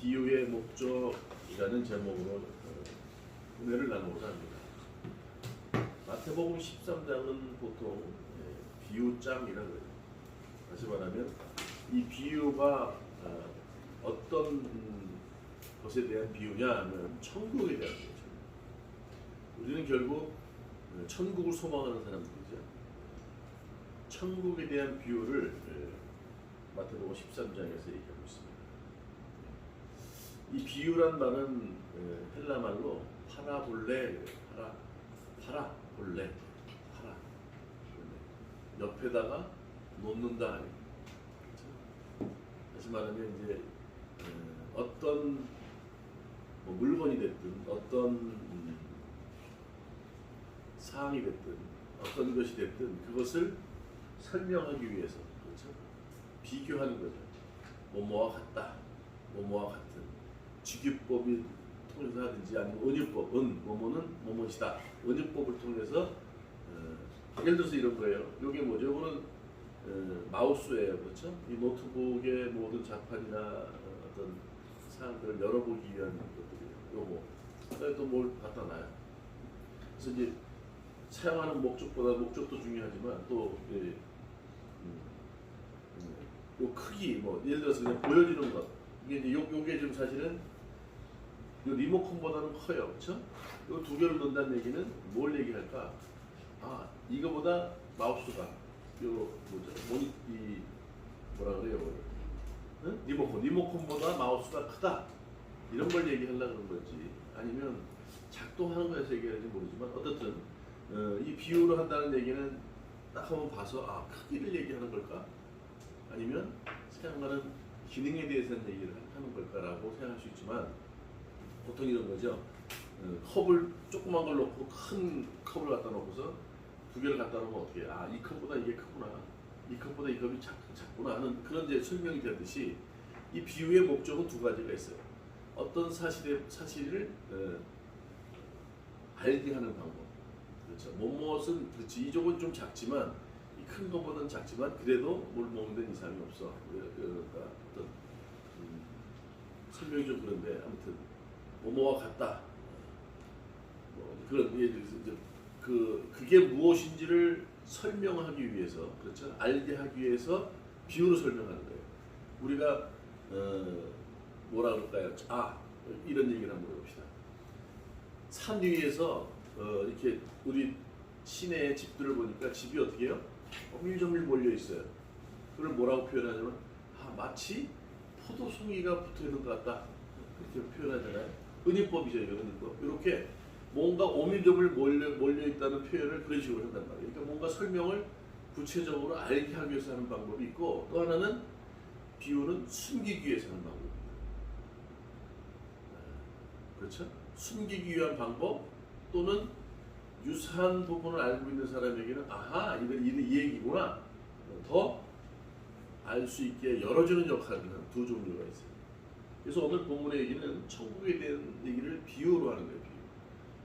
비유의 목적이라는 제목으로 은혜를 나누고자 합니다. 마태복음 13장은 보통 비유장이라고 해요. 다시 말하면 이 비유가 어떤 것에 대한 비유냐 하면 천국에 대한 거죠. 우리는 결국 천국을 소망하는 사람들이죠. 천국에 대한 비유를 마태복음 13장에서 얘기하고 있습니다. 이 비유란 말은 헬라 말로 파라볼레, 파라볼레, 옆에다가 놓는다. 다시 말하면 이제 어떤 물건이 됐든 어떤 사항이 됐든 어떤 것이 됐든 그것을 설명하기 위해서, 그렇죠? 비교하는 거죠. 뭐뭐와 같다, 뭐뭐와 같은 직유법이 통해서 하든지 아니면 은유법, 뭐뭐는 뭐뭐시다. 은유법을 통해서 예를 들어서 이런 거예요. 이게 뭐죠? 이거는 마우스예요, 그렇죠? 이 노트북의 모든 자판이나 어떤 사항들을 열어보기 위한 것들이에요. 요거 또 뭘 갖다 놔요. 그래서 이제 사용하는 목적보다 목적도 중요하지만 또 요 크기, 뭐 예를 들어서 그냥 보여지는 것, 이게 이제 요게 좀 사실은 요 리모컨보다는 커요, 그렇죠? 요 두 개를 넣는다는 얘기는 뭘 얘기할까? 아, 이거보다 마우스가 요 뭐죠? 이 뭐라 그래요? 응? 리모컨보다 마우스가 크다. 이런 걸 얘기하려고 그런 거지. 아니면 작동하는 거에서 얘기하는지 모르지만 어떻든 이 비유로 한다는 얘기는 딱 한번 봐서 아, 크기를 얘기하는 걸까? 아니면 사용하는 기능에 대해서는 얘기를 하는 걸까라고 생각할 수 있지만 보통 이런 거죠. 컵을 조그만 걸 놓고 큰 컵을 갖다 놓고서 두 개를 갖다 놓으면 어떻게 해? 아, 이 컵보다 이게 크구나. 이 컵보다 이 컵이 작구나 하는 그런 이제 설명이 되듯이 이 비유의 목적은 두 가지가 있어요. 어떤 사실을 알게 하는 방법. 그렇죠. 무엇은 그렇지. 이쪽은 좀 작지만 이 큰 것보다는 작지만 그래도 뭘 먹는 데는 이상이 없어. 그러니까 어떤 설명이 좀 그런데 아무튼 뭐뭐와 같다. 그런 예를 들어서 그게 무엇인지를 설명하기 위해서, 그렇죠? 알게 하기 위해서 비유로 설명하는 거예요. 우리가 뭐라 그럴까요? 아, 이런 얘기를 한번 해봅시다. 산 위에서 이렇게 우리 시내의 집들을 보니까 집이 어떻게 해요? 밀저밀 몰려 있어요. 그걸 뭐라고 표현하냐면 마치 포도송이가 붙어 있는 것 같다. 그렇게 표현하잖아요. 은유법이죠, 이거 은유법. 이렇게 뭔가 오밀조밀 몰려 있다는 표현을 그런 식으로 한단 말이에요. 그러니까 뭔가 설명을 구체적으로 알게 하기 위해서 하는 방법이 있고, 또 하나는 비유는 숨기기 위해서 하는 방법입니다. 그렇죠? 숨기기 위한 방법 또는 유사한 부분을 알고 있는 사람에게는 아하, 이 얘기구나. 더 알 수 있게 열어주는 역할을 하는 두 종류가 있어요. 그래서 오늘 본문의 얘기는 천국에 대한 얘기를 비유로 하는 거예요.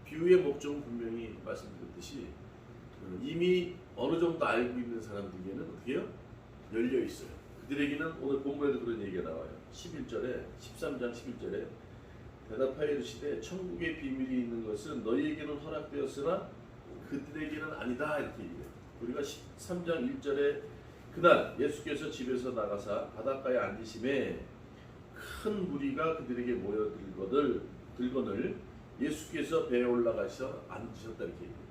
비유의 목적은 분명히 말씀드렸듯이 이미 어느 정도 알고 있는 사람들에게는 어떻게 해요? 열려 있어요. 그들에게는 오늘 본문에도 그런 얘기가 나와요. 13장 11절에 대답하여 이르시되 천국의 비밀이 있는 것은 너희에게는 허락되었으나 그들에게는 아니다. 이렇게 얘기해요. 우리가 13장 1절에 그날 예수께서 집에서 나가사 바닷가에 앉으심에 큰 무리가 그들에게 모여들거늘 예수께서 배에 올라가셔 앉으셨다 이렇게 얘기해요.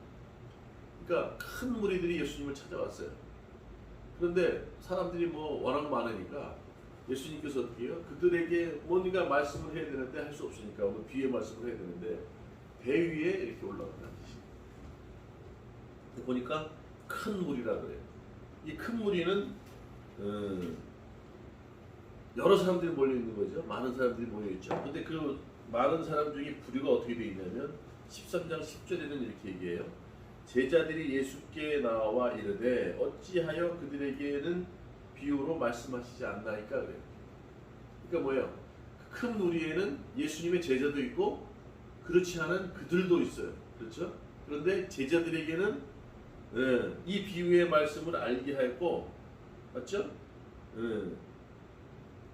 그러니까 큰 무리들이 예수님을 찾아왔어요. 그런데 사람들이 워낙 많으니까 예수님께서 어떻게 해요? 그들에게 뭔가 말씀을 해야 되는데 할 수 없으니까 오늘 비유의 말씀을 해야 되는데 배 위에 이렇게 올라가서 앉으시고 보니까 큰 무리라 그래요. 이 큰 무리는 여러 사람들이 몰려 있는 거죠. 많은 사람들이 모여 있죠. 근데 그 많은 사람 중에 부류가 어떻게 되어 있냐면 13장 10절에는 이렇게 얘기해요. 제자들이 예수께 나와 이르되 어찌하여 그들에게는 비유로 말씀하시지 않나이까 그래요. 그러니까 뭐예요? 큰 무리에는 예수님의 제자도 있고 그렇지 않은 그들도 있어요. 그렇죠? 그런데 제자들에게는 이 비유의 말씀을 알게 하였고, 맞죠?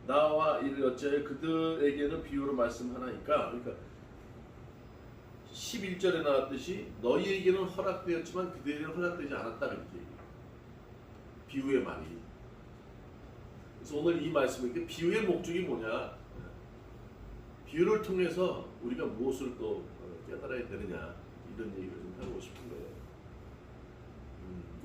나와 이를 어찌하여 그들에게는 비유로 말씀하나이까. 그러니까 11절에 나왔듯이 너희에게는 허락되었지만 그들에게는 허락되지 않았다 이렇게 얘기해요. 비유의 말이. 그래서 오늘 이 말씀은 비유의 목적이 뭐냐? 비유를 통해서 우리가 무엇을 또 깨달아야 되느냐 이런 얘기를 좀 하고 싶은 거예요.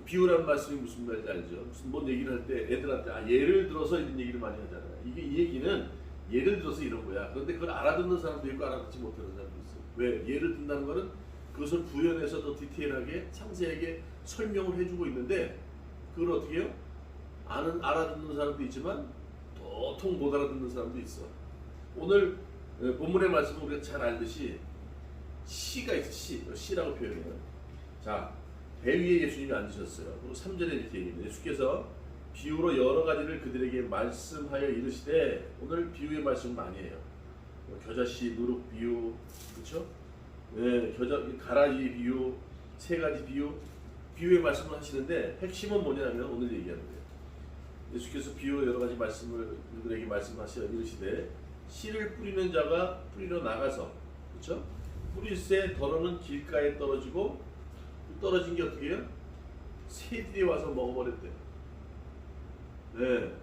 비유라는 말씀이 무슨 말인지 알죠? 무슨 뭔 얘기를 할 때 애들한테 예를 들어서 이런 얘기를 많이 하잖아요. 이게 이 얘기는 예를 들어서 이런 거야. 그런데 그걸 알아듣는 사람도 있고 알아듣지 못하는 사람도 있어요. 왜? 예를 든다는 거는 그것을 구현해서 더 디테일하게 상세하게 설명을 해주고 있는데 그걸 어떻게 해요? 알아듣는 사람도 있지만 도통 못 알아듣는 사람도 있어. 오늘 본문의 말씀은 우리가 잘 알듯이 시가 있어. 시라고 표현해요. 자, 배 위에 예수님이 앉으셨어요. 그리고 3절에 이렇게 얘기해요. 예수께서 비유로 여러 가지를 그들에게 말씀하여 이르시되, 오늘 비유의 말씀 많이 해요. 겨자씨, 누룩 비유, 그렇죠? 네, 가라지 비유, 세 가지 비유의 말씀을 하시는데 핵심은 뭐냐면 오늘 얘기하는 거예요. 예수께서 비유로 여러 가지 말씀을 그들에게 말씀하시어 이르시되, 씨를 뿌리는 자가 뿌리러 나가서, 그렇죠? 뿌릴새 덜어는 길가에 떨어지고, 떨어진 게 어떻게 해요? 새들이 와서 먹어버렸대요. 네.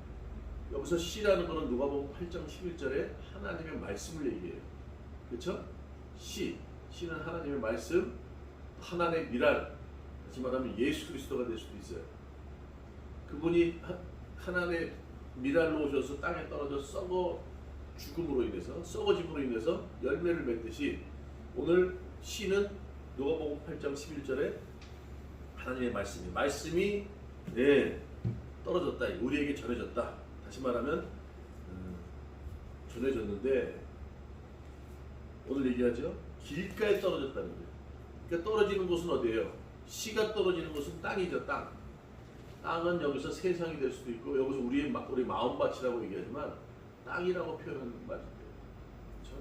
여기서 씨라는 거는 누가복음 8장 11절에 하나님의 말씀을 얘기해요. 그렇죠? 씨는 하나님의 말씀, 하나님의 미랄, 다시 말하면 예수 그리스도가 될 수도 있어요. 그분이 하나님의 미랄로 오셔서 땅에 떨어져 썩어짐으로 인해서 열매를 맺듯이 오늘 씨는 누가복음 8장 11절에 하나님의 말씀이 떨어졌다, 우리에게 전해졌다. 다시 말하면 전해졌는데 오늘 얘기하죠. 길가에 떨어졌다는 거예요. 그러니까 떨어지는 곳은 어디예요? 씨가 떨어지는 곳은 땅이죠. 땅은 여기서 세상이 될 수도 있고, 여기서 우리 마음밭이라고 얘기하지만 땅이라고 표현하는 말이에요. 그렇죠?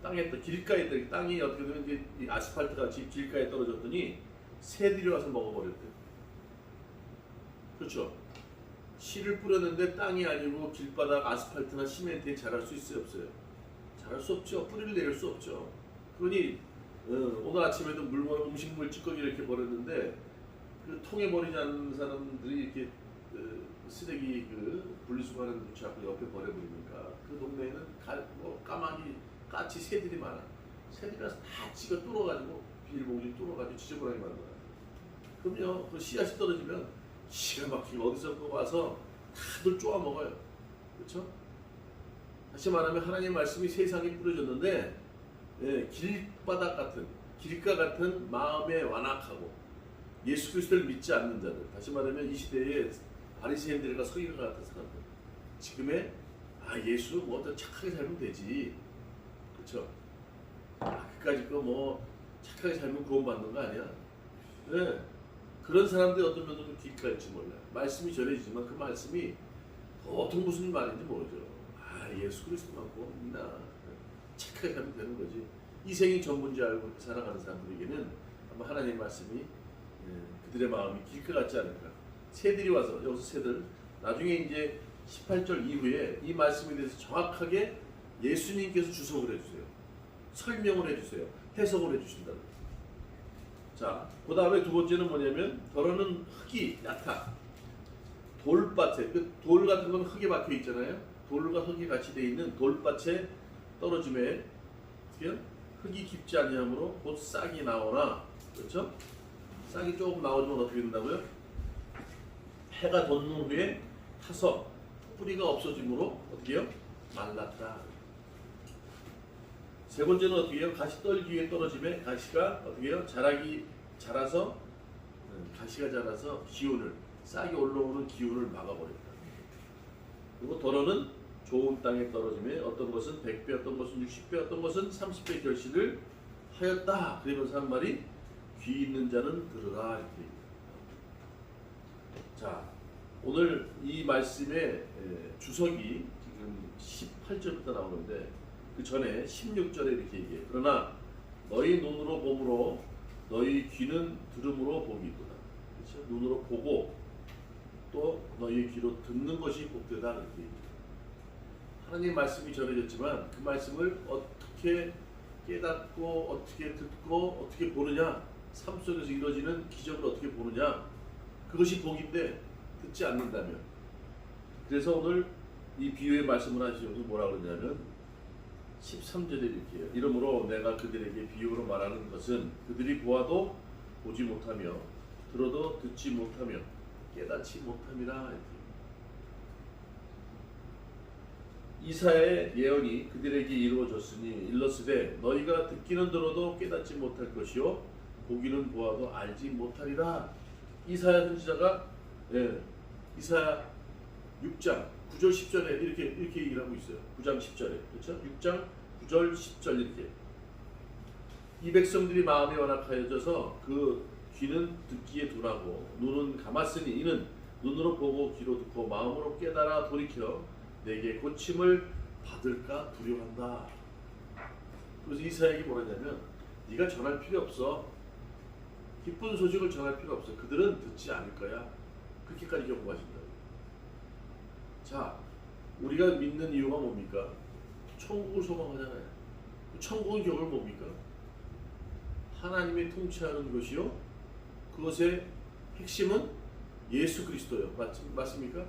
땅에 또 길가에 땅이 어떻게 되면 이제 이 아스팔트 같이 길가에 떨어졌더니 새들이 와서 먹어버렸대요. 그렇죠? 씨를 뿌렸는데 땅이 아니고 길바닥 아스팔트나 시멘트에 자랄 수 있어요, 없어요? 자랄 수 없죠. 뿌리를 내릴 수 없죠. 그러니 오늘 아침에도 음식물 찌꺼기를 이렇게 버렸는데 그 통에 버리지 않는 사람들이 이렇게 쓰레기 분리수거하는 거 자꾸 옆에 버려버리니까 그 동네에는 까마귀, 까치, 새들이 많아. 새들이 와서 다 지가 뚫어가지고 비닐봉지 뚫어가지고 지저분하게 만들어요. 그럼요, 그 씨앗이 떨어지면 기가 막히게 어디서 와서 다들 쪼아 먹어요. 그렇죠? 다시 말하면 하나님의 말씀이 세상에 뿌려졌는데 길바닥 같은, 길가 같은 마음에 완악하고 예수 그리스도를 믿지 않는 자들, 다시 말하면 이 시대에 바리새인들과 서기관 같은 사람들, 지금의 예수 더 착하게 살면 되지, 그렇죠? 그까짓 거 착하게 살면 구원받는 거 아니야? 네. 그런 사람들이 어떤 면으로 길가일지 몰라요. 말씀이 전해지지만 그 말씀이 보통 무슨 말인지 모르죠. 예수 그리스도만 믿나, 착하게 살면 되는 거지. 이 생이 전부인지 알고 살아가는 사람들에게는 아마 하나님의 말씀이 그들의 마음이 길가 같지 않을까. 새들이 와서, 여기서 새들, 나중에 이제 18절 이후에 이 말씀에 대해서 정확하게 예수님께서 주석을 해주세요. 설명을 해주세요. 해석을 해주신다는 거예요. 자, 그 다음에 두 번째는 뭐냐면, 덜어는 흙이 얕아. 돌밭에, 돌 같은 건 흙에 박혀 있잖아요. 돌과 흙이 같이 되어 있는 돌밭에 떨어짐에 흙이 깊지 아니하므로 곧 싹이 나오나, 그렇죠? 싹이 조금 나오지만 어떻게 된다고요? 해가 돋는 후에 타서 뿌리가 없어지므로 어떻게 해요? 말랐다. 세 번째는 어떻게 해요? 가시 떨기 위에 떨어짐에 가시가 어떻게 해요? 가시가 자라서 기운을, 싹이 올라오는 기운을 막아버렸다. 그리고 덜어는 좋은 땅에 떨어짐에 어떤 것은 100배, 어떤 것은 60배, 어떤 것은 30배 결실을 하였다. 그러면서 한 말이 귀 있는 자는 들으라 이렇게 얘기합니다. 자, 오늘 이 말씀의 주석이 지금 18절부터 나오는데 그 전에 16절에 이렇게 얘기해요. 그러나 너희 눈으로 봄으로 너희 귀는 들음으로 복이 있구나. 그렇죠? 눈으로 보고 또 너희 귀로 듣는 것이 복되다 이렇게 얘기해요. 하나님 말씀이 전해졌지만 그 말씀을 어떻게 깨닫고 어떻게 듣고 어떻게 보느냐, 삶 속에서 이루어지는 기적을 어떻게 보느냐, 그것이 복인데 듣지 않는다면. 그래서 오늘 이 비유의 말씀을 하시면서 뭐라 그러냐면 13절에 이렇게 해요. 이러므로 내가 그들에게 비유로 말하는 것은 그들이 보아도 보지 못하며 들어도 듣지 못하며 깨닫지 못함이라. 이사야의 예언이 그들에게 이루어졌으니 일러스되 너희가 듣기는 들어도 깨닫지 못할 것이요 보기는 보아도 알지 못하리라. 이사야 선지자가 이사야 6장 9절 10절에 이렇게 얘기를 하고 있어요. 9장 10절에 그렇죠? 6장 9절 10절 이렇게 이 백성들이 마음이 완악하여져서 그 귀는 듣기에 둔하고 눈은 감았으니 이는 눈으로 보고 귀로 듣고 마음으로 깨달아 돌이켜 내게 고침을 받을까 두려워한다. 그래서 이사야에게 뭐라냐면 네가 전할 필요 없어. 기쁜 소식을 전할 필요 없어. 그들은 듣지 않을 거야. 그렇게까지 경고하신다. 자, 우리가 믿는 이유가 뭡니까? 천국을 소망하잖아요. 천국의 경우는 뭡니까? 하나님의 통치하는 것이요. 그것의 핵심은 예수 그리스도요. 맞습니까?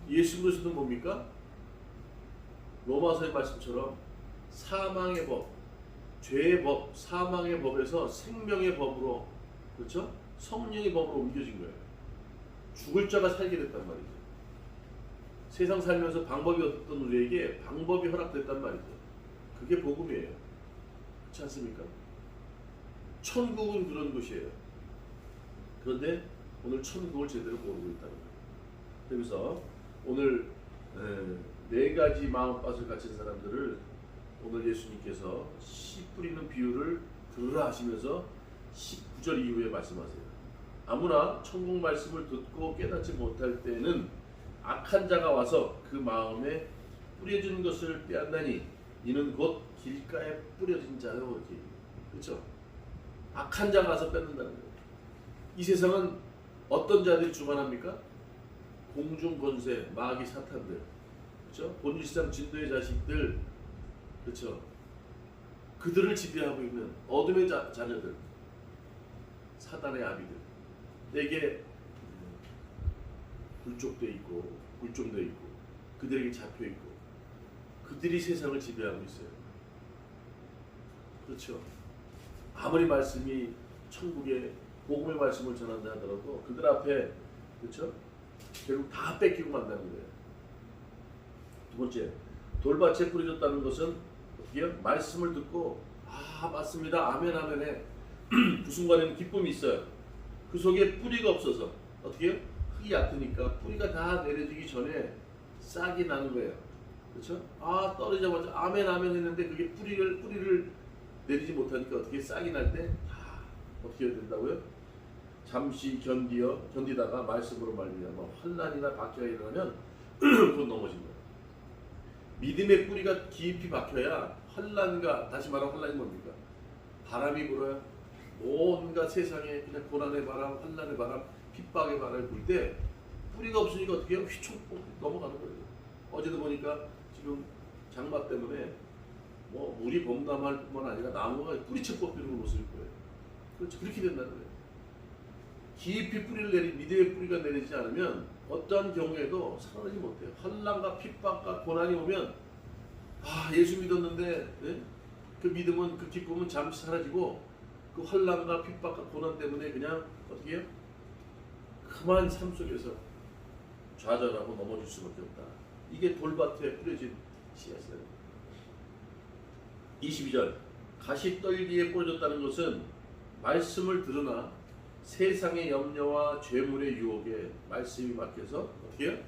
예수 그리스도는 뭡니까? 로마서의 말씀처럼 사망의 법, 죄의 법, 사망의 법에서 생명의 법으로, 그렇죠? 성령의 법으로 옮겨진 거예요. 죽을 자가 살게 됐단 말이죠. 세상 살면서 방법이 없던 우리에게 방법이 허락됐단 말이죠. 그게 복음이에요. 그렇지 않습니까? 천국은 그런 곳이에요. 그런데 오늘 천국을 제대로 모르고 있다는 거예요. 그래서 오늘 네 가지 마음밭을 갖춘 사람들을 오늘 예수님께서 씨 뿌리는 비유를 들으라 하시면서 19절 이후에 말씀하세요. 아무나 천국 말씀을 듣고 깨닫지 못할 때는 악한 자가 와서 그 마음에 뿌려진 것을 빼앗나니 이는 곧 길가에 뿌려진 자요. 이렇게. 그렇죠? 악한 자가 와서 뺏는다는 거예요. 이 세상은 어떤 자들이 주관합니까? 공중 권세, 마귀 사탄들, 그렇죠? 본질상 진도의 자식들, 그렇죠? 그들을 지배하고 있는 어둠의 자녀들, 사단의 아비들, 내게 불족돼 있고 굴종돼 있고 그들에게 잡혀 있고 그들이 세상을 지배하고 있어요. 그렇죠? 아무리 말씀이 천국의 복음의 말씀을 전한다 하더라도 그들 앞에, 그렇죠? 결국 다 뺏기고 만다는 거예요. 두 번째, 돌밭에 뿌려졌다는 것은 어떻게 해요? 말씀을 듣고 맞습니다, 아멘 아멘에 그 순간에는 기쁨이 있어요. 그 속에 뿌리가 없어서 어떻게 해요? 흙이 얕으니까 뿌리가 다 내려지기 전에 싹이 나는 거예요. 그렇죠? 떨어지자마자 아멘 아멘 했는데 그게 뿌리를 내리지 못하니까 어떻게 싹이 날 때 어떻게 해야 된다고요? 잠시 견디다가 말씀으로 말미암아 환난이나 박해가 일어나면 곧 넘어진다. 믿음의 뿌리가 깊이 박혀야 환난과, 다시 말하면 환난이 뭡니까? 바람이 불어요. 온갖 세상에 그냥 고난의 바람, 환난의 바람, 핍박의 바람이 불 때 뿌리가 없으니까 어떻게 해요? 휘청 넘어가는 거예요. 어제도 보니까 지금 장마 때문에 물이 범람할 뿐만 아니라 나무가 뿌리채 뽑히는 걸 못 쓸 거예요. 그렇죠? 그렇게 된다는 거예요. 깊이 뿌리를 믿음의 뿌리가 내리지 않으면 어떠한 경우에도 살아나지 못해요. 환난과 핍박과 고난이 오면 예수 믿었는데 그 믿음은, 그 기쁨은 잠시 사라지고 그 환난과 핍박과 고난 때문에 그냥 어떻게 해요? 그만 삶 속에서 좌절하고 넘어질 수밖에 없다. 이게 돌밭에 뿌려진 씨앗이다. 22절, 가시떨기에 뿌려졌다는 것은 말씀을 들으나 세상의 염려와 죄물의 유혹에 말씀이 막혀서 어떻게 해요?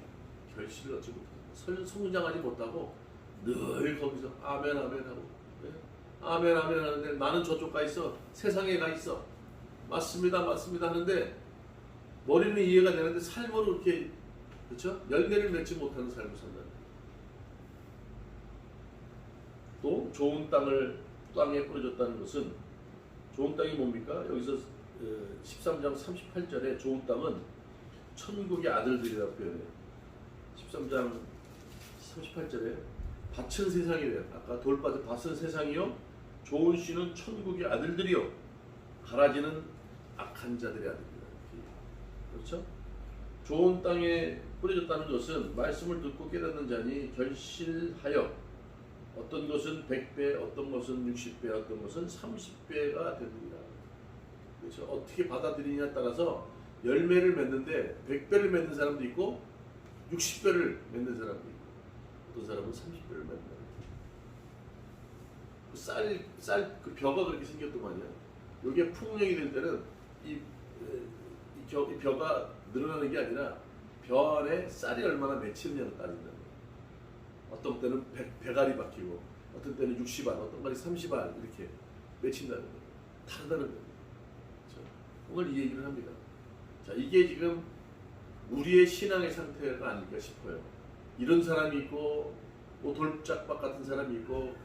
결실을 얻지 못하고 성장하지 못하고 늘 거기서 아멘 아멘 하고 아멘 아멘 하는데 나는 저쪽 가 있어, 세상에 가 있어, 맞습니다 맞습니다 하는데 머리는 이해가 되는데 삶으로 이렇게, 그렇죠? 열매를 맺지 못하는 삶을 산다. 또 좋은 땅에 뿌려졌다는 것은, 좋은 땅이 뭡니까? 여기서 13장 38절에 좋은 땅은 천국의 아들들이라고 표현해요. 13장 38절에 밭은 세상이래요. 아까 돌밭의 밭은 세상이요 좋은 씨는 천국의 아들들이요 가라지는 악한 자들의 아들이다. 그렇죠? 좋은 땅에 뿌려졌다는 것은 말씀을 듣고 깨닫는 자니 결실하여 어떤 것은 100배, 어떤 것은 60배, 어떤 것은 30배가 됩니다. 그렇죠? 어떻게 받아들이냐에 따라서 열매를 맺는데 100배를 맺는 사람도 있고 60배를 맺는 사람도 있고 어떤 사람은 30배를 맺는다. 그 벼가 그렇게 생겼더만요. 이게 풍년이 될 때는 이 벼가 늘어나는 게 아니라 벼 안에 쌀이 얼마나 맺히느냐로 따진다는 거예요. 어떤 때는 100알이 박히고 어떤 때는 60알, 어떤 때는 30알 이렇게 맺힌다는 거예요. 다르다는 거예요. 그렇죠? 오늘 이 얘기를 합니다. 자, 이게 지금 우리의 신앙의 상태가 아닐까 싶어요. 이런 사람이 있고 뭐 돌짝박 같은 사람이 있고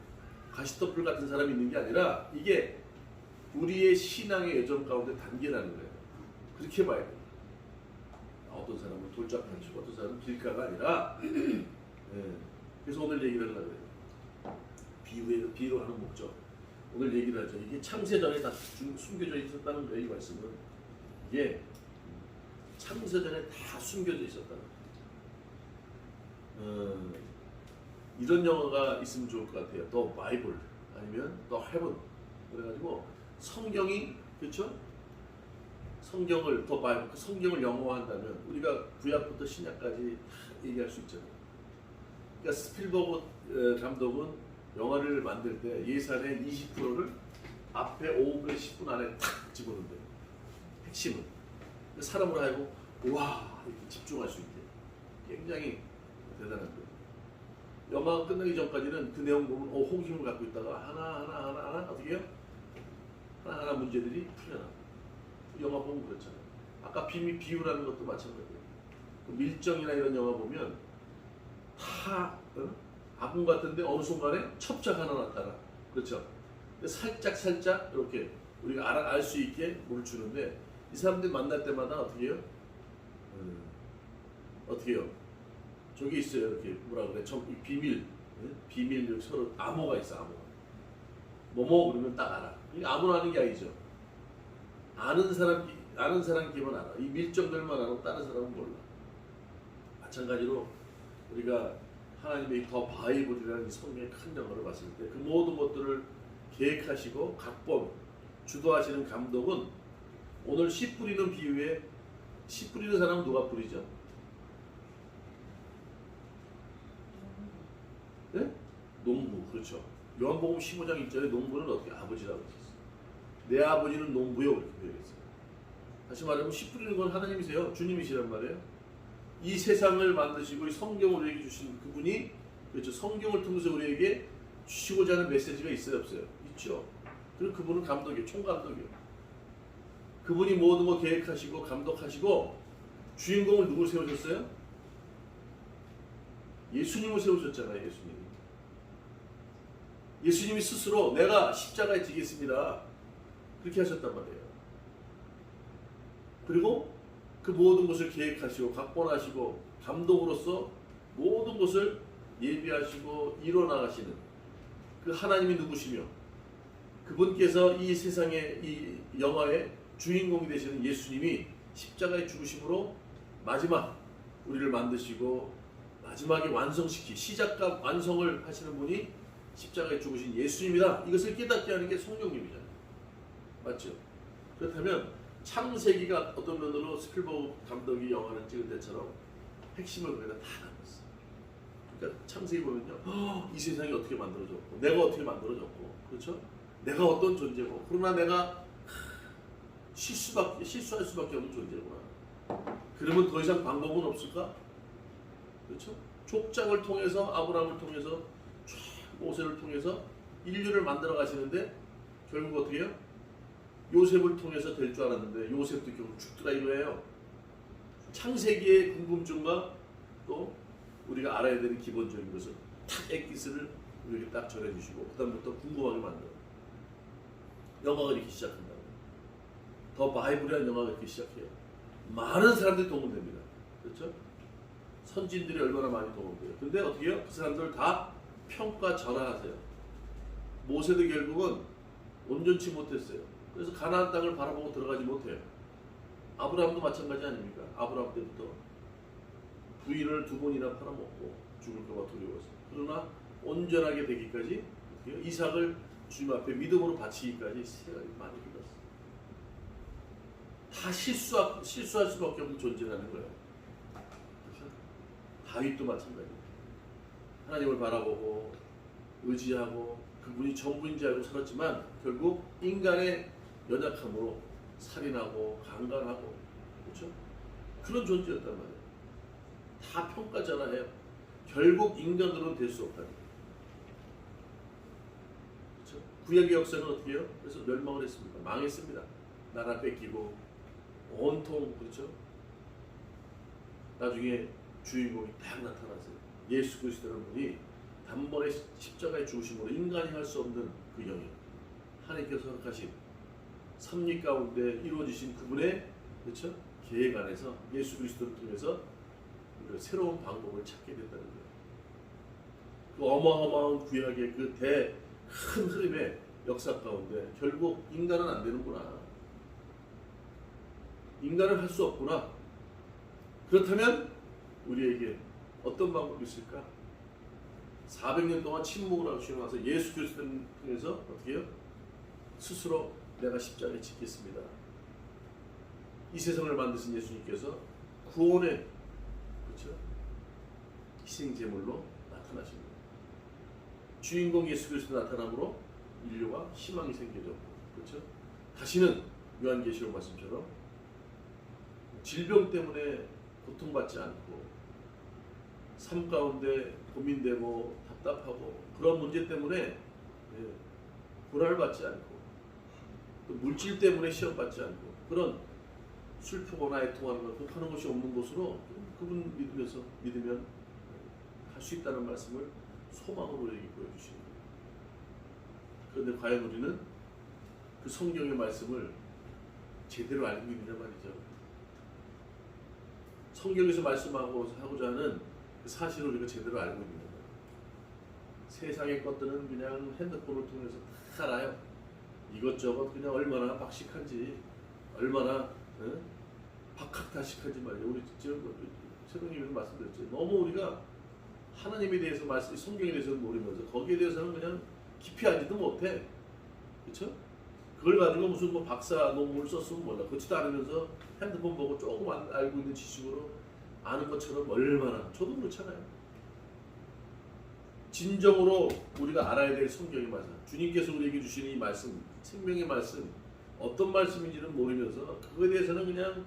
가시덤불 같은 사람이 있는 게 아니라 이게 우리의 신앙의 여정 가운데 단계라는 거예요. 그렇게 봐야 돼요. 어떤 사람은 돌짝밭이고 어떤 사람은 길가가 아니라 네. 그래서 오늘 얘기를 하려고 해요. 비유로 하는 목적. 오늘 얘기를 하죠. 이게 창세전에 다 숨겨져 있었다는 거예요. 이 말씀은. 이게 창세전에 다 숨겨져 있었다는 거예요. 이런 영화가 있으면 좋을 것 같아요. 더 바이블 아니면 더 헤븐. 그래가지고 성경이 그렇죠? 성경을 더 바이블, 그 성경을 영어화한다면 우리가 구약부터 신약까지 얘기할 수 있잖아요. 그러니까 스필버그 감독은 영화를 만들 때 예산의 20%를 앞에 5분에 10분 안에 탁 집어넣는데요. 핵심은 사람으로 하여금 와 이렇게 집중할 수 있게 굉장히 대단한 거예요. 영화가 끝나기 전까지는 그 내용 보면 호기심을 갖고 있다가 하나 어떻게 해요? 하나하나 문제들이 풀려나요. 영화 보면 그렇잖아요. 아까 비유라는 것도 마찬가지예요. 그 밀정이나 이런 영화 보면 다 아군 같은데 어느 순간에 첩작 하나 나타나. 그렇죠? 살짝 이렇게 우리가 알 수 있게 물을 주는데 이 사람들 만날 때마다 어떻게 해요? 어떻게 해요? 저기 있어요. 이렇게 뭐라 그래? 비밀 서로 암호가 있어. 암호가. 뭐뭐 그러면 딱 알아. 이게 아무나 하는 게 아니죠. 아는 사람끼리만 알아. 이 밀정들만 알고 다른 사람은 몰라. 마찬가지로 우리가 하나님의 더 바이블이라는 성경의 큰 영화를 봤을 때 그 모든 것들을 계획하시고 각본, 주도하시는 감독은 오늘 씨 뿌리는 비유에 씨 뿌리는 사람은 누가 뿌리죠? 네? 농부, 그렇죠. 요한복음 15장 1절에 농부는 어떻게 아버지라고 했었어요. 내 아버지는 농부요 그렇게 표현했어요. 다시 말하면 씨 뿌리는 건 하나님이세요. 주님이시란 말이에요. 이 세상을 만드시고 이 성경을 우리에게 주신 그분이 그렇죠. 성경을 통해서 우리에게 주시고자 하는 메시지가 있어요, 없어요? 있죠. 그리고 그분은 감독이에요, 총감독이에요. 그분이 모든 거 계획하시고 감독하시고 주인공을 누굴 세우셨어요? 예수님을 세우셨잖아요, 예수님이 스스로 내가 십자가에 지겠습니다. 그렇게 하셨단 말이에요. 그리고 그 모든 것을 계획하시고 각본하시고 감독으로서 모든 것을 예비하시고 이뤄나가시는 그 하나님이 누구시며 그분께서 이 세상의 이 영화의 주인공이 되시는 예수님이 십자가의 죽으심으로 마지막 우리를 만드시고 마지막에 시작과 완성을 하시는 분이 십자가에 죽으신 예수님이다. 이것을 깨닫게 하는 게 성령님이잖아요. 맞죠? 그렇다면 창세기가 어떤 면으로 스필버그 감독이 영화를 찍은 데처럼 핵심을 거기다 다 담았어. 그러니까 창세기 보면요, 이 세상이 어떻게 만들어졌고, 내가 어떻게 만들어졌고, 그렇죠? 내가 어떤 존재고, 그러나 내가 실수할 수밖에 없는 존재구나. 그러면 더 이상 방법은 없을까? 그렇죠? 족장을 통해서 아브라함을 통해서 모세를 통해서 인류를 만들어 가시는데 결국 어떻게 해요? 요셉을 통해서 될 줄 알았는데 요셉도 결국 죽더라 이거예요. 창세기의 궁금증과 또 우리가 알아야 되는 기본적인 것을 탁 엑기스를 우리에게 딱 전해주시고 그 다음부터 궁금하게 만들어. 영화가 이렇게 시작한다. 더 바이블이라는 영화가 이렇게 시작해요. 많은 사람들이 동원됩니다. 그렇죠? 선진들이 얼마나 많이 동원돼요. 근데 어떻게 해요? 그 사람들 다 평가절하하세요. 모세도 결국은 온전치 못했어요. 그래서 가나안 땅을 바라보고 들어가지 못해요. 아브라함도 마찬가지 아닙니까? 아브라함 때부터 부인을 2번이나 팔아먹고 죽을까봐 두려워서, 그러나 온전하게 되기까지 이삭을 주님 앞에 믿음으로 바치기까지 시간이 많이 걸렸어요. 다 실수할 수밖에 없는 존재라는 거예요. 그렇죠? 다윗도 마찬가지예요. 하나님을 바라보고 의지하고 그분이 전부인 줄 알고 살았지만 결국 인간의 연약함으로 살인하고 강간하고, 그렇죠? 그런 존재였단 말이에요. 다 평가절하해요. 결국 인간으로는 될 수 없다는 거예요. 그렇죠? 구약의 역사는 어떻게 해요? 그래서 멸망을 했습니다. 망했습니다. 나라 뺏기고 온통, 그렇죠? 나중에 주인공이 딱 나타나세요. 예수 그리스도라는 분이 단번에 십자가에 죽으심으로 인간이 할 수 없는 그 영역, 하나님께서 허락하신 섭리 가운데 이루어지신 그분의, 그렇죠? 계획 안에서 예수 그리스도를 통해서 우리가 새로운 방법을 찾게 된다는 거예요. 그 어마어마한 구약의 그 큰 흐름의 역사 가운데 결국 인간은 안 되는구나, 인간은 할 수 없구나. 그렇다면 우리에게 어떤 방법이 있을까? 400년 동안 침묵을 하고 나서 예수 그리스도를 통해서 어떻게 해요? 스스로 내가 십자가에 지겠습니다. 이 세상을 만드신 예수님께서 구원의, 그렇죠? 희생 제물로 나타나십니다. 주인공 예수 그리스도 나타남으로 인류가 희망이 생겨졌고, 그렇죠? 다시는 요한계시록 말씀처럼 질병 때문에 고통받지 않고 삶 가운데 고민되고 답답하고 그런 문제 때문에 고난을 받지 않고, 또 물질 때문에 시험 받지 않고, 그런 슬프거나 애통하는 것, 하는 것이 없는 곳으로 그분 믿으면 갈 수 있다는 말씀을 소망으로 우리에게 보여주시는 거예요. 그런데 과연 우리는 그 성경의 말씀을 제대로 알고 있느냐 말이죠. 성경에서 말씀하고자 하는 그 사실을 우리가 제대로 알고 있는 거예요. 세상의 것들은 그냥 핸드폰을 통해서 다 알아요. 이것저것 그냥 얼마나 박식한지, 얼마나 박학다식한지 말이에요. 우리 지금 새벽님에서 말씀드렸죠. 너무 우리가 하나님에 대해서 성경에 대해서 모르면서 거기에 대해서는 그냥 깊이 알지도 못해. 그렇죠? 그걸 가지고 무슨 뭐 박사 논문을 썼으면 몰라. 그렇지도 않으면서 핸드폰 보고 조금 알고 있는 지식으로 아는 것처럼 얼마나, 저도 그렇잖아요. 진정으로 우리가 알아야 될 성경의 말씀, 주님께서 우리에게 주시는 이 말씀, 생명의 말씀, 어떤 말씀인지는 모르면서 그거에 대해서는 그냥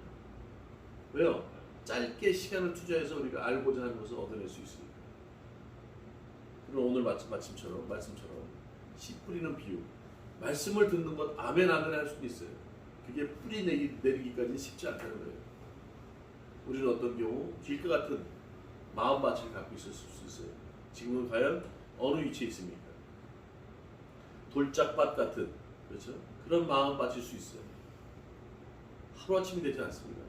왜요? 짧게 시간을 투자해서 우리가 알고자 하는 것을 얻어낼 수 있으니까. 그럼 오늘 말씀처럼 씨 뿌리는 비유, 말씀을 듣는 것 아멘 아멘 할 수도 있어요. 그게 뿌리 내리기까지는 쉽지 않다는 거예요. 우리는 어떤 경우 길가 같은 마음밭을 갖고 있을 수 있어요. 지금은 과연 어느 위치에 있습니까? 돌짝밭 같은, 그렇죠? 그런 마음밭일 수 있어요. 하루아침이 되지 않습니다.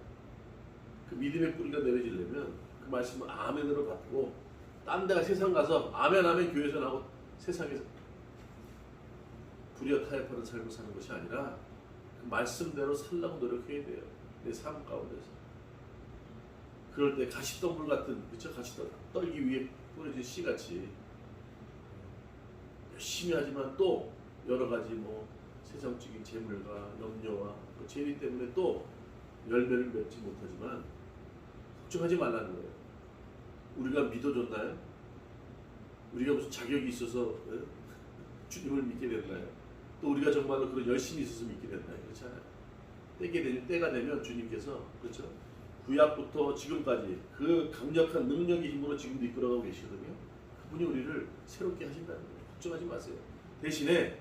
그 믿음의 뿌리가 내려지려면 그 말씀을 아멘으로 받고, 딴 데가 세상 가서 아멘 아멘 교회에서 나오고 세상에서 불의와 타협하는 삶을 사는 것이 아니라 그 말씀대로 살려고 노력해야 돼요. 내 삶 가운데서. 그럴 때 가시덤불 같은, 그렇죠? 가시 떨기 위해 뿌려진 씨같이 열심히 하지만 또 여러 가지 뭐 세상적인 재물과 염려와 그 재리 때문에 또 열매를 맺지 못하지만 걱정하지 말라는 거예요. 우리가 믿어줬나요? 우리가 무슨 자격이 있어서 주님을 믿게 됐나요? 또 우리가 정말로 그런 열심히 있어서 믿게 됐나요? 그렇잖아요. 때가 되면 주님께서, 그렇죠? 구약부터 지금까지 그 강력한 능력의 힘으로 지금도 이끌어가고 계시거든요. 그분이 우리를 새롭게 하신다는 거예요. 걱정하지 마세요. 대신에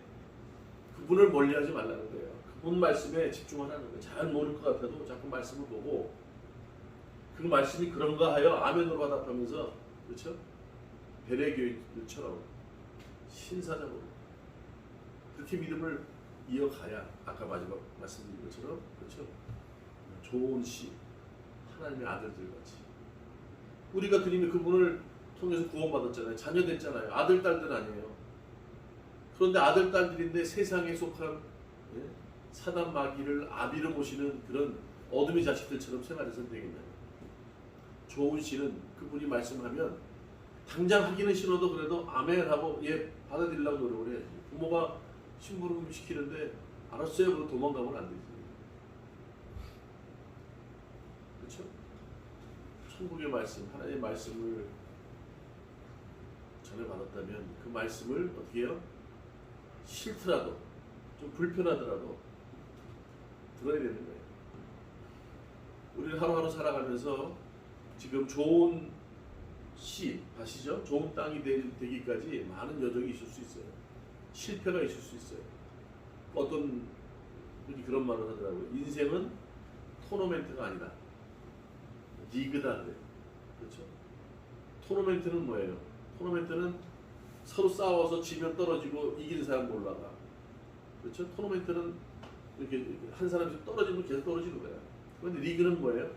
그분을 멀리하지 말라는 거예요. 그분 말씀에 집중하라는 거예요. 잘 모를 것 같아도 자꾸 말씀을 보고 그 말씀이 그런가 하여 아멘으로 화답하면서, 그렇죠? 베레교인들처럼 신사적으로 그렇게 믿음을 이어가야 아까 마지막 말씀드린 것처럼, 그렇죠? 좋은 시, 하나님의 아들들 같이 우리가 그분을 통해서 구원받았잖아요. 자녀 됐잖아요. 아들, 딸들 아니에요. 그런데 아들, 딸들인데 세상에 속한 예? 사단 마귀를 아비로 모시는 그런 어둠의 자식들처럼 생활해서는 되겠나요? 조은 씨는 그분이 말씀하면 당장 하기는 싫어도 그래도 아멘 하고 예 받아들이려고 노력을 해야지. 부모가 심부름 시키는데 알았어요. 그러고 도망가면 안 되지. 그렇죠? 천국의 말씀, 하나님의 말씀을 전해받았다면 그 말씀을 어떻게 해요? 싫더라도 좀 불편하더라도 들어야 되는 거예요. 우리는 하루하루 살아가면서 지금 좋은 씨 아시죠? 좋은 땅이 되기까지 많은 여정이 있을 수 있어요. 실패가 있을 수 있어요. 어떤 분이 그런 말을 하더라고요. 인생은 토너멘트가 아니다. 리그다 그래요. 그렇죠? 토너멘트는 뭐예요? 토너멘트는 서로 싸워서 지면 떨어지고 이기는 사람 올라가. 그렇죠? 토너멘트는 이렇게 한 사람씩 떨어지면 계속 떨어지는 거야. 그런데 리그는 뭐예요?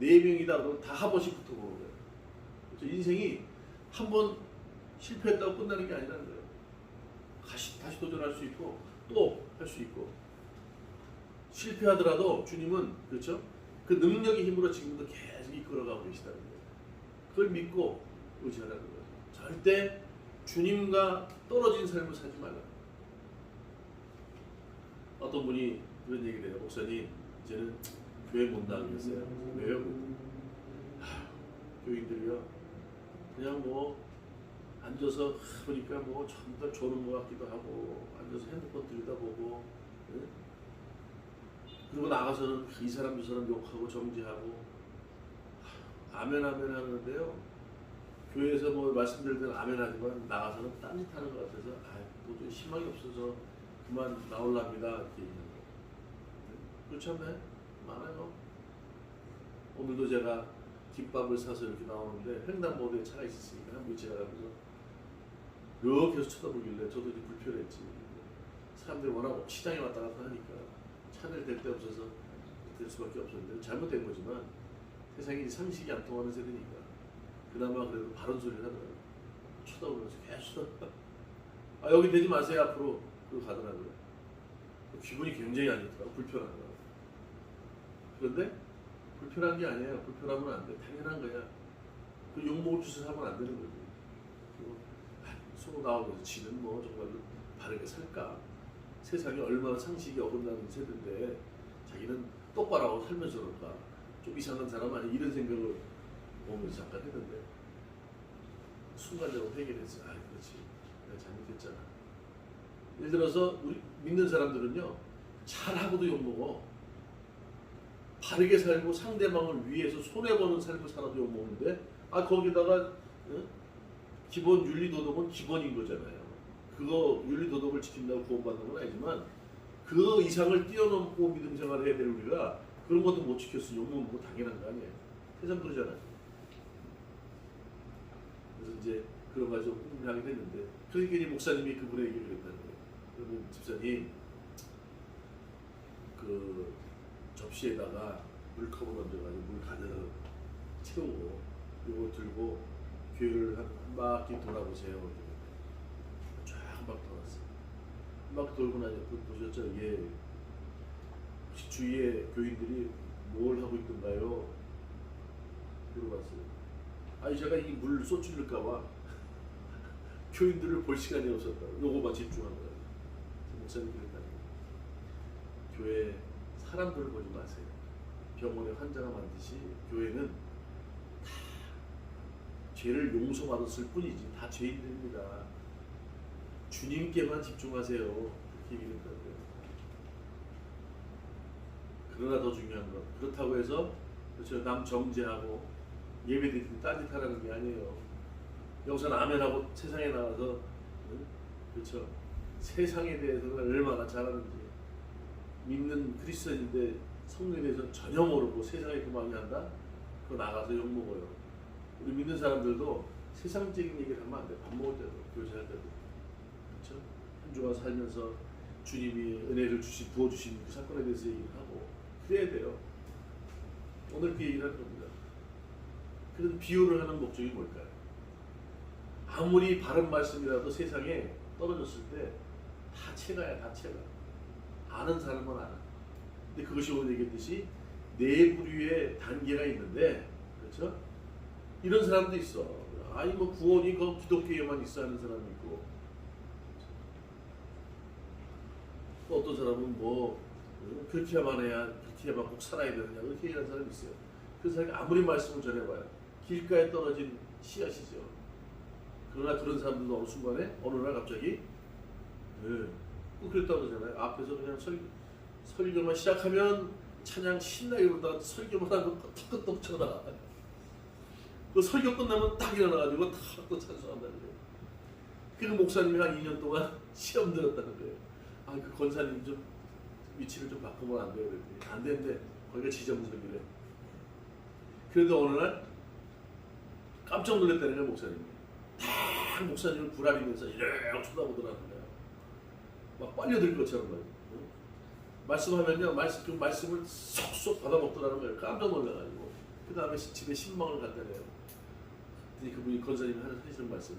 4명이다 그러면 다 한 번씩 붙어보는 거예요. 그렇죠? 인생이 한 번 실패했다고 끝나는 게 아니라는 거예요. 다시 도전할 수 있고 또 할 수 있고 실패하더라도 주님은 그렇죠? 그 능력의 힘으로 지금도 계속 이끌어가고 계시다는 거예요. 그걸 믿고 의지하라는 거예요. 절대 주님과 떨어진 삶을 살지 말라. 어떤 분이 그런 얘기를 해요. 목사님 이제는 교회 못 나가겠어요. 왜요? 교인들이요 그냥 뭐 앉아서 보니까 뭐 전부 다 조는 것 같기도 하고 앉아서 핸드폰 들여다보고 네? 그리고 나가서는 이 사람 저 사람 욕하고 정죄하고 아멘 아멘 하는데요 교회에서 뭐 말씀드릴 때는 아멘 하지만 나가서는 딴짓하는 것 같아서 도저히 희망이 없어서 그만 나올랍니다 이렇게 얘기하는 거예요. 그렇지 않나요? 많아요. 오늘도 제가 김밥을 사서 이렇게 나오는데 횡단보도에 차가 있었으니까 한 분이 지나가면서 이렇게 계속 쳐다보길래 저도 이제 불편했지. 사람들이 워낙 시장에 왔다 갔다 하니까 차를 댈 데 없어서 될 수밖에 없었는데 잘못된 거지만 세상이 상식이 안 통하는 세대니까 그나마 그래도 바른 소리를 하더라고요. 쳐다보면서 계속 여기 대지 마세요 앞으로 그러고 가더라고요. 기분이 굉장히 안 좋더라고요. 불편한 거. 그런데 불편한 게 아니에요. 불편하면 안 돼. 당연한 거야. 그 욕먹을 짓을 하면 안 되는 거지. 그리고 서로 나오면서 지는 뭐 정말로 바르게 살까? 세상이 얼마나 상식이 어긋나는 세대인데 자기는 똑바로 하고 살면서 그럴까? 좀 이상한 사람 아니 이런 생각을 보면서 잠깐 했는데 순간적으로 회개했어. 그렇지. 내가 잘못했잖아. 예를 들어서 우리 믿는 사람들은요. 잘하고도 욕먹어. 바르게 살고 상대방을 위해서 손해보는 삶을 살아도 욕먹는데 거기다가 기본 윤리도덕은 기본인 거잖아요. 그거 윤리도덕을 지킨다고 구원받는 건 아니지만 그 이상을 뛰어넘고 믿음 생활을 해야 될 우리가 그런 것도 못 지켰으니 욕먹는 거 당연한 거 아니에요. 세상 그러잖아요. 그래서 이제 그런 거 좀 흥분하게 됐는데 그러니까 이제 목사님이 그분의 얘기를 했다는 거예요. 그러면 집사님 그 접시에다가 물컵을 얹어가지고 물 가득 채우고 이거 들고 교회를 한 바퀴 돌아보세요. 쫙 한 바퀴 돌았어. 한 바퀴 돌고 나서 보셨죠? 혹시 주위에 교인들이 뭘 하고 있던가요? 물어봤어요. 제가 이 물 쏟을까봐 교인들을 볼 시간이 없었다고. 요거만 집중한 거예요. 목사님 그랬다는 거예요. 교회 사람들을 보지 마세요. 병원에 환자가 많듯이 교회는 다 죄를 용서받았을 뿐이지 다 죄인들입니다. 주님께만 집중하세요. 그렇게 얘기를 했다고요. 그러나 더 중요한 건 그렇다고 해서 그렇죠. 남 정죄하고 예배드리고 딴짓하라는 게 아니에요. 여기서는 아멘하고 세상에 나가서 그렇죠. 세상에 대해서는 얼마나 잘하는지 믿는 그리스도인인데 성경에 대해서 전혀 모르고 세상에 그만이 한다? 그거 나가서 욕먹어요. 우리 믿는 사람들도 세상적인 얘기를 하면 안 돼. 밥 먹을 때도 교제할 때도 그렇죠? 한 주간 살면서 주님이 은혜를 부어주신 그 사건에 대해서 얘기를 하고 그래야 돼요. 오늘 그 얘기를 하는 겁니다. 그런 비유를 하는 목적이 뭘까요? 아무리 바른 말씀이라도 세상에 떨어졌을 때 다 체가야, 다 체가. 아는 사람은 알아. 근데 그것이 오늘 얘기했듯이 네 부류의 단계가 있는데, 그렇죠? 이런 사람도 있어. 아니 뭐 구원이 그 기독교에만 있어 하는 사람이 있고, 또 어떤 사람은 뭐 그렇게만 해야, 그렇게만 꼭 살아야 되느냐 그렇게 얘기하는 사람이 있어요. 그 사람이 아무리 말씀을 전해봐요. 길가에 떨어진 씨앗이죠. 그러나 그런 사람들도 어느 순간에 어느 날 갑자기 꼭 그랬다고 그러잖아요. 앞에서 그냥 설교만 시작하면 찬양 신나게 부르다가 설교만 하면 탁 쳐라. 그 설교 끝나면 딱 일어나가지고 탁 또 찬송한다는 거예요. 그 목사님이 한 2년 동안 시험 들었다는 거예요. 아, 그 권사님 좀 위치를 좀 바꾸면 안 돼요. 그랬더니 안 되는데 거기가 지정석이래. 그래도 어느 날 깜짝 놀랐다는 거예요, 목사님이. 딱 목사님을 불안이면서 이렇게 쳐다보더라는 거예요. 막 빨려들 것처럼 말이에요. 말씀하면요, 그 말씀을 쏙쏙 받아먹더라는 거예요. 깜짝 놀라가지고. 그 다음에 집에 신방을 갖다래요. 근데 그분이 권사님이 하시는 말씀이,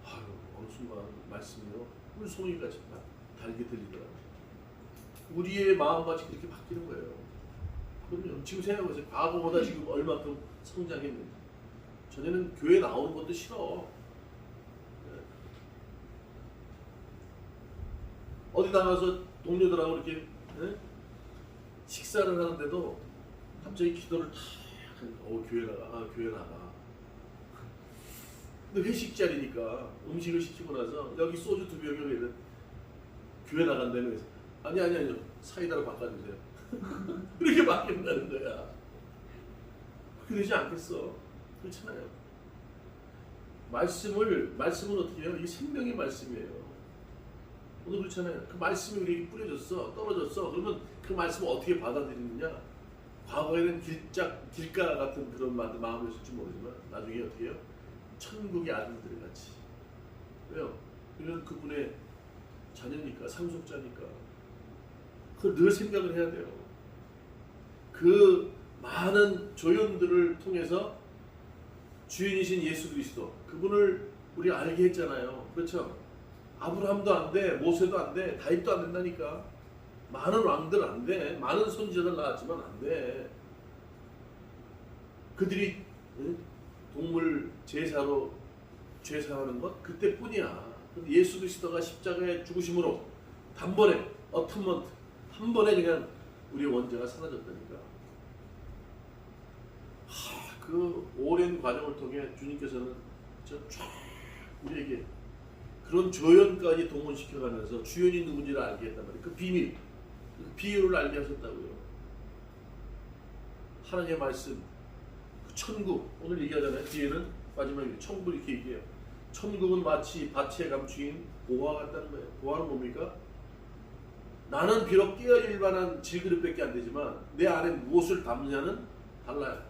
아유, 어느 순간 말씀이요, 물송이같이 달게 들리더라고요. 우리의 마음같이 그렇게 바뀌는 거예요. 그럼요. 지금 생각해보세요. 과거보다 지금 얼마큼 성장했는지. 전에는 교회 나오는 것도 싫어. 어디 나가서 동료들하고 이렇게 식사를 하는데도 갑자기 기도를 탁 하니까 교회 나가, 교회 나가. 근데 회식 자리니까 음식을 시키고 나서 여기 소주 2병이 교회 나간다며. 아니요, 사이다로 바꿔주세요. 이렇게 바뀐다는 거야. 그렇게 되지 않겠어. 그렇잖아요. 말씀은 어떻게 해요? 이게 생명의 말씀이에요. 오늘 그렇잖아요. 그 말씀이 우리에게 뿌려졌어, 떨어졌어. 그러면 그 말씀을 어떻게 받아들이느냐? 과거에는 길가 같은 그런 마음이었을지 모르지만 나중에 어떻게 해요? 천국의 아들들 같이. 왜요? 그러면 그분의 자녀니까, 상속자니까. 그걸 늘 생각을 해야 돼요. 그 많은 조연들을 통해서 주인이신 예수 그리스도, 그분을 우리가 알게 했잖아요. 그렇죠? 아브라함도 안 돼, 모세도 안 돼, 다윗도 안 된다니까. 많은 왕들 안 돼, 많은 선지자들 나왔지만 안 돼. 그들이 동물 제사로 제사하는 것 그때뿐이야. 근데 예수 그리스도가 십자가에 죽으심으로 단번에 어텀먼트 한 번에 그냥 우리 원죄가 사라졌다니까. 그 오랜 과정을 통해 주님께서는 쫙 우리에게 그런 조연까지 동원시켜가면서 주연이 누군지를 알게 했단 말이에요. 그 비밀, 그 비유를 알게 하셨다고요. 하나님의 말씀, 그 천국, 오늘 얘기하잖아요. 뒤에는 마지막에 천국 이렇게 얘기해요. 천국은 마치 밭에 감추인 보화 같다는 거예요. 보화는 뭡니까? 나는 비록 깨어질 만한 질그릇밖에 안 되지만 내 안에 무엇을 담느냐는 달라요.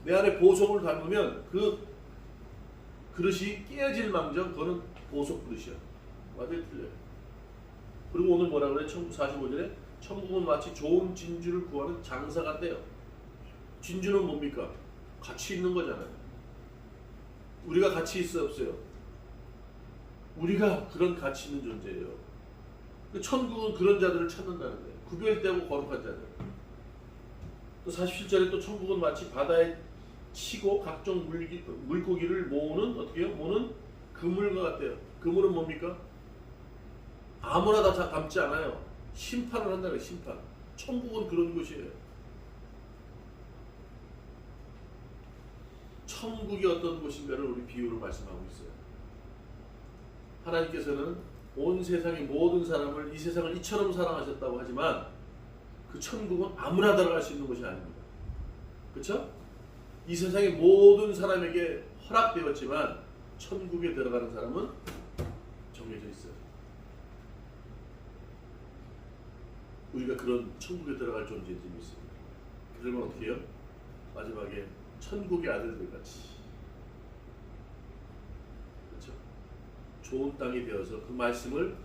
내 안에 보석을 담으면 그 그릇이 깨어질 망정 그거는 보석 그릇이야. 완전히 틀려요. 그리고 오늘 뭐라 그래? 45절에 천국은 마치 좋은 진주를 구하는 장사 같대요. 진주는 뭡니까? 가치 있는 거잖아요. 우리가 가치 있어 없어요? 우리가 그런 가치 있는 존재예요. 천국은 그런 자들을 찾는다는 거예요. 구별되고 거룩한 자들. 또 47절에 또 천국은 마치 바다에 치고 각종 물고기를 모으는 어떻게 해요? 모으는 그물과 같대요. 그물은 뭡니까? 아무나 다 담지 않아요. 심판을 한다는 거예요. 심판. 천국은 그런 곳이에요. 천국이 어떤 곳인가를 우리 비유로 말씀하고 있어요. 하나님께서는 온 세상의 모든 사람을 이 세상을 이처럼 사랑하셨다고 하지만 그 천국은 아무나 들어갈 수 있는 곳이 아닙니다. 그렇죠? 이 세상의 모든 사람에게 허락되었지만 천국에 들어가는 사람은 정해져 있어요. 우리가 그런 천국에 들어갈 존재인지 믿습니다. 그러면 어떻게 해요? 마지막에 천국의 아들들 같이, 그렇죠? 좋은 땅이 되어서 그 말씀을,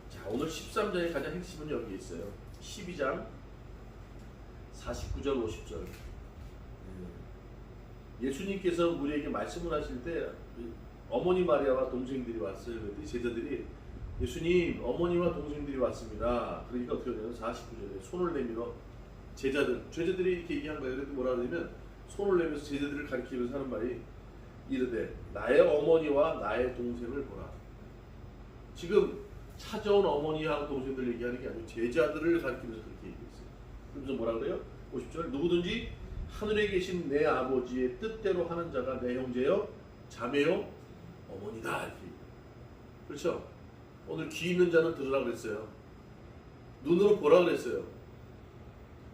자, 오늘 13장의 가장 핵심은 여기 있어요. 12장 49절 50절. 예수님께서 우리에게 말씀을 하실 때 어머니 마리아와 동생들이 왔어요. 그랬더니 제자들이 예수님 어머니와 동생들이 왔습니다. 그러니까 어떻게 하냐면 49절에 손을 내밀어 제자들이 이렇게 얘기한 거예요. 그래도 뭐라 그러냐면 손을 내면서 제자들을 가리키면서 하는 말이 이르되 나의 어머니와 나의 동생을 보라. 지금 찾아온 어머니하고 동생들 얘기하는 게 아니고 제자들을 가리키면서 그렇게 얘기했어요. 그러면서 뭐라 그래요? 50절 누구든지 하늘에 계신 내 아버지의 뜻대로 하는 자가 내 형제요 자매요 어머니다. 이렇게. 그렇죠? 오늘 귀 있는 자는 들으라 그랬어요. 눈으로 보라 그랬어요.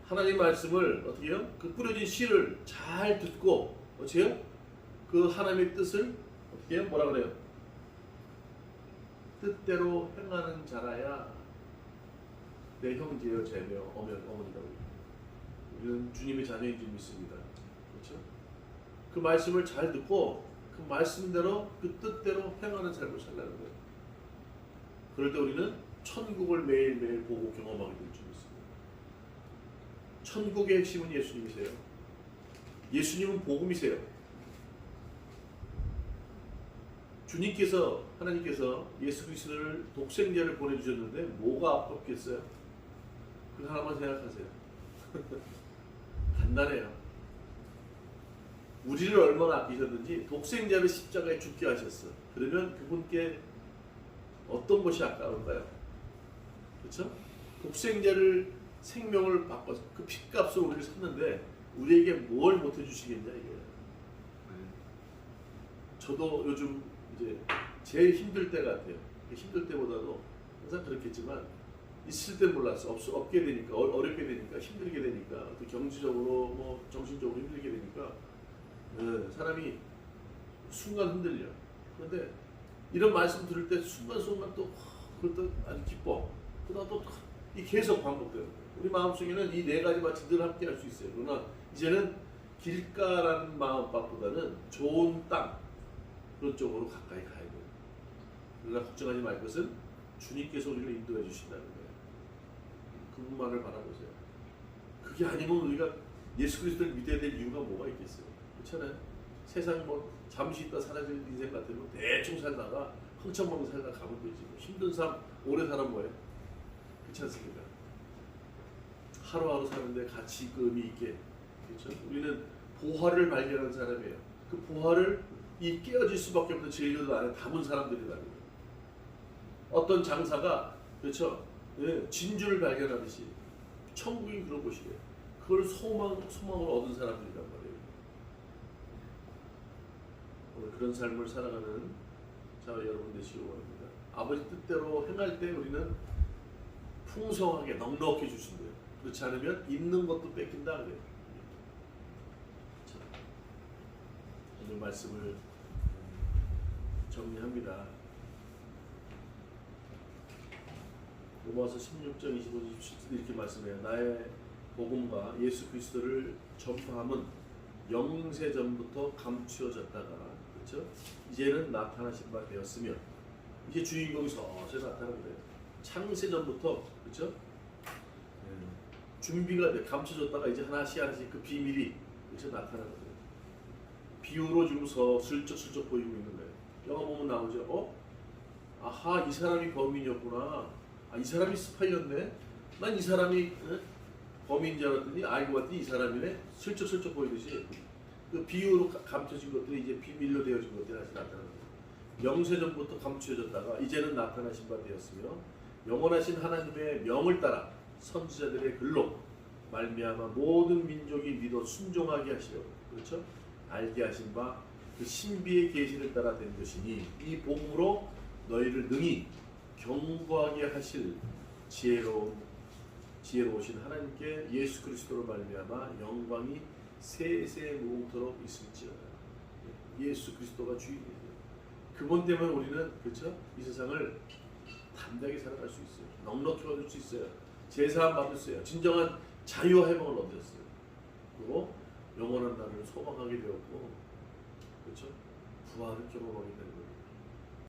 하나님 말씀을 어떻게 해요? 그 뿌려진 씨를 잘 듣고 어째요? 그 하나님의 뜻을 어떻게 해요? 뭐라 그래요? 뜻대로 행하는 자라야 내 형제여 자매여 어머니다. 우리는 주님의 자녀인 줄 믿습니다. 그렇죠? 그 말씀을 잘 듣고 그 말씀대로 그 뜻대로 행하는 삶을 살라는 거예요. 그럴 때 우리는 천국을 매일매일 보고 경험하게 될 줄 믿습니다. 천국의 핵심은 예수님이세요. 예수님은 복음이세요. 주님께서 하나님께서 예수 그리스도를 독생자를 보내주셨는데 뭐가 아깝겠어요? 그 하나만 생각하세요. 간단해요. 우리를 얼마나 아끼셨는지 독생자를 십자가에 죽게 하셨어. 그러면 그분께 어떤 것이 아까울까요? 그렇죠? 독생자를 생명을 바꿔서 그 핏값으로 우리를 샀는데 우리에게 뭘 못 해주시겠냐 이거예요. 저도 요즘 이제 제일 힘들 때 같아요. 힘들 때보다도 항상 그렇겠지만 있을 때 몰랐어. 없게 되니까 어렵게 되니까 힘들게 되니까 또 경제적으로 뭐 정신적으로 힘들게 되니까 사람이 순간 흔들려. 그런데 이런 말씀 들을 때 순간순간 또 그것도 아주 기뻐. 그러다 또 이 계속 반복되는 거예요. 우리 마음속에는 이 네 가지 맛이 늘 함께 할 수 있어요. 그러나 이제는 길가라는 마음밥보다는 좋은 땅 그런 쪽으로 가까이 가야 돼요. 그러나 걱정하지 말 것은 주님께서 우리를 인도해 주신다는 거예요. 그분만을 바라보세요. 그게 아니면 우리가 예수 그리스도를 믿어야 될 이유가 뭐가 있겠어요? 그렇잖아요. 세상 뭐 잠시 있다 사라지는 인생 같으면 대충 살다가 흥청망청 살다가 가면 되지. 힘든 삶 오래 살면 뭐예요? 그렇지 않습니까? 하루하루 사는데 가치감이 있게. 그렇죠? 우리는 보화를 발견한 사람이에요. 그 보화를 이 깨어질 수밖에 없는 진리도 안에 담은 사람들이라는 거예요. 어떤 장사가 그렇죠? 네, 진주를 발견하듯이 천국이 그런 곳이래요. 그걸 소망으로 얻은 사람들이란 말이에요. 오늘 그런 삶을 살아가는 자 여러분 되시기 원합니다. 아버지 뜻대로 행할 때 우리는 풍성하게 넉넉히 주신대요. 그렇지 않으면 있는 것도 뺏긴다 그래요. 자, 오늘 말씀을 정리합니다. 로마서 16장 25절 27절 이렇게 말씀해요. 나의 복음과 예수 그리스도를 전파함은 영세 전부터 감추어졌다가 그렇죠? 이제는 나타나신 바 되었으며 이제 주인공이 서서히 나타나는 거예요. 창세 전부터 그렇죠? 준비가 돼 감춰졌다가 이제 하나씩 그 비밀이 그렇죠? 나타나는 거예요. 비유로 지금 슬쩍 보이고 있는 거예요. 영화 보면 나오죠. 아하 이 사람이 범인이었구나. 이 사람이 스파이였네. 난 이 사람이 범인인 줄 알았더니 알고 봤더니 이 사람이네. 슬쩍 보이듯이 그 비유로 감춰진 것들이 이제 비밀로 되어진 것들이 다시 나타나는 거예요. 영세전부터 감추어졌다가 이제는 나타나신 바 되었으며 영원하신 하나님의 명을 따라 선지자들의 글로 말미암아 모든 민족이 믿어 순종하게 하시려고 그렇죠? 알게 하신 바 그 신비의 계시를 따라 된 것이니 이 복음으로 너희를 능히 경고하게 하실 지혜로우신 하나님께 예수 그리스도로 말미암아 영광이 세세 무궁토록 있을지어다. 예수 그리스도가 주인이에요. 그분 때문에 우리는 그렇죠? 이 세상을 담대하게 살아갈 수 있어요. 넉넉히 얻을 수 있어요. 제사함 받을 수 있어요. 진정한 자유와 해방을 얻었어요. 그리고 영원한 날을 소망하게 되었고 그렇죠? 부활을 경험하게 되는 거예요.